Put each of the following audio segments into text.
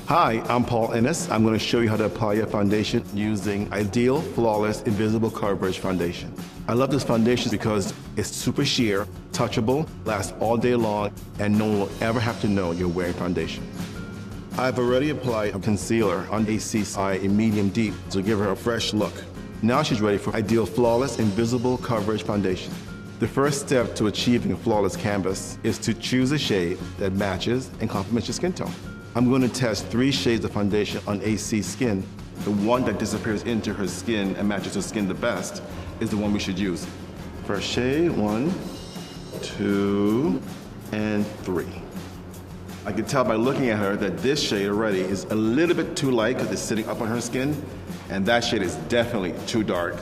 Hi, I'm Paul Ennis. I'm going to show you how to apply your foundation using Ideal Flawless Invisible Coverage Foundation. I love this foundation because it's super sheer, touchable, lasts all day long, and no one will ever have to know you're wearing foundation. I've already applied a concealer on AC's eye in medium deep to give her a fresh look. Now she's ready for Ideal Flawless Invisible Coverage Foundation. The first step to achieving a flawless canvas is to choose a shade that matches and complements your skin tone. I'm going to test 3 shades of foundation on AC's skin. The one that disappears into her skin and matches her skin the best is the one we should use. First shade, 1, 2, and 3. I can tell by looking at her that this shade already is a little bit too light because it's sitting up on her skin, and that shade is definitely too dark.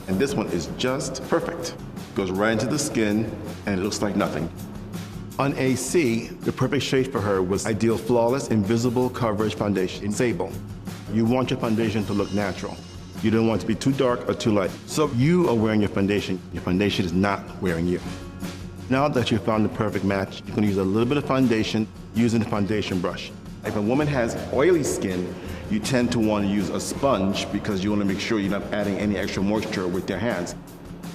And this one is just perfect. Goes right into the skin, and it looks like nothing. On AC, the perfect shade for her was Ideal Flawless Invisible Coverage Foundation in Sable. You want your foundation to look natural. You don't want it to be too dark or too light. So you are wearing your foundation is not wearing you. Now that you've found the perfect match, you can use a little bit of foundation using the foundation brush. If a woman has oily skin, you tend to want to use a sponge because you want to make sure you're not adding any extra moisture with your hands.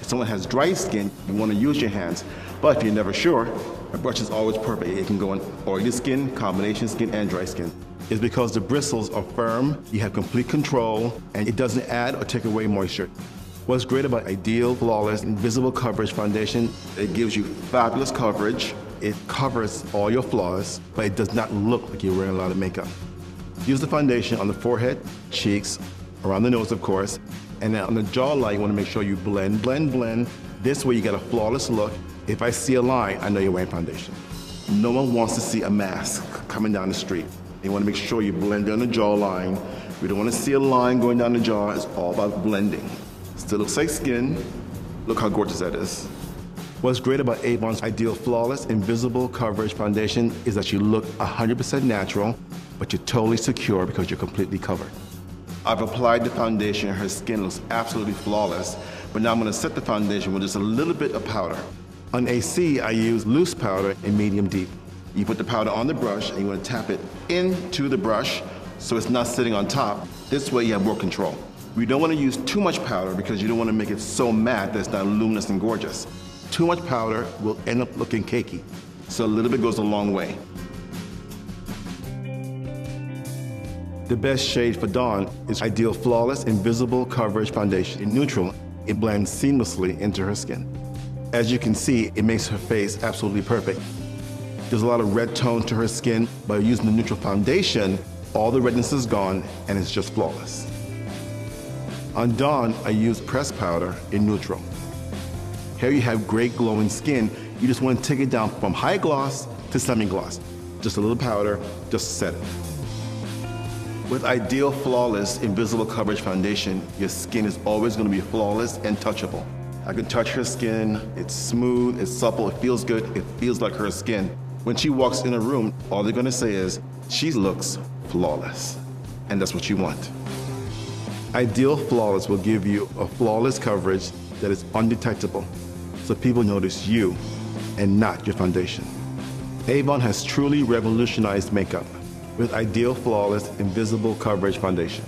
If someone has dry skin, you want to use your hands. But if you're never sure, a brush is always perfect. It can go on oily skin, combination skin, and dry skin. It's because the bristles are firm, you have complete control, and it doesn't add or take away moisture. What's great about Ideal Flawless Invisible Coverage Foundation, it gives you fabulous coverage. It covers all your flaws, but it does not look like you're wearing a lot of makeup. Use the foundation on the forehead, cheeks, around the nose, of course, and then on the jawline, you want to make sure you blend, blend, blend. This way you get a flawless look. If I see a line, I know you're wearing foundation. No one wants to see a mask coming down the street. You want to make sure you blend on the jawline. We don't want to see a line going down the jaw. It's all about blending. Still looks like skin. Look how gorgeous that is. What's great about Avon's Ideal Flawless Invisible Coverage Foundation is that you look 100% natural, but you're totally secure because you're completely covered. I've applied the foundation and her skin looks absolutely flawless, but now I'm going to set the foundation with just a little bit of powder. On AC, I use loose powder in medium deep. You put the powder on the brush and you want to tap it into the brush so it's not sitting on top. This way you have more control. We don't want to use too much powder because you don't want to make it so matte that it's not luminous and gorgeous. Too much powder will end up looking cakey, so a little bit goes a long way. The best shade for Dawn is Ideal Flawless Invisible Coverage Foundation in neutral. It blends seamlessly into her skin. As you can see, it makes her face absolutely perfect. There's a lot of red tone to her skin, but using the neutral foundation, all the redness is gone and it's just flawless. On Dawn, I use pressed powder in neutral. Here you have great glowing skin. You just want to take it down from high gloss to semi-gloss. Just a little powder, just to set it. With Ideal Flawless Invisible Coverage Foundation, your skin is always going to be flawless and touchable. I can touch her skin, it's smooth, it's supple, it feels good, it feels like her skin. When she walks in a room, all they're gonna say is, she looks flawless. And that's what you want. Ideal Flawless will give you a flawless coverage that is undetectable, so people notice you and not your foundation. Avon has truly revolutionized makeup with Ideal Flawless Invisible Coverage Foundation.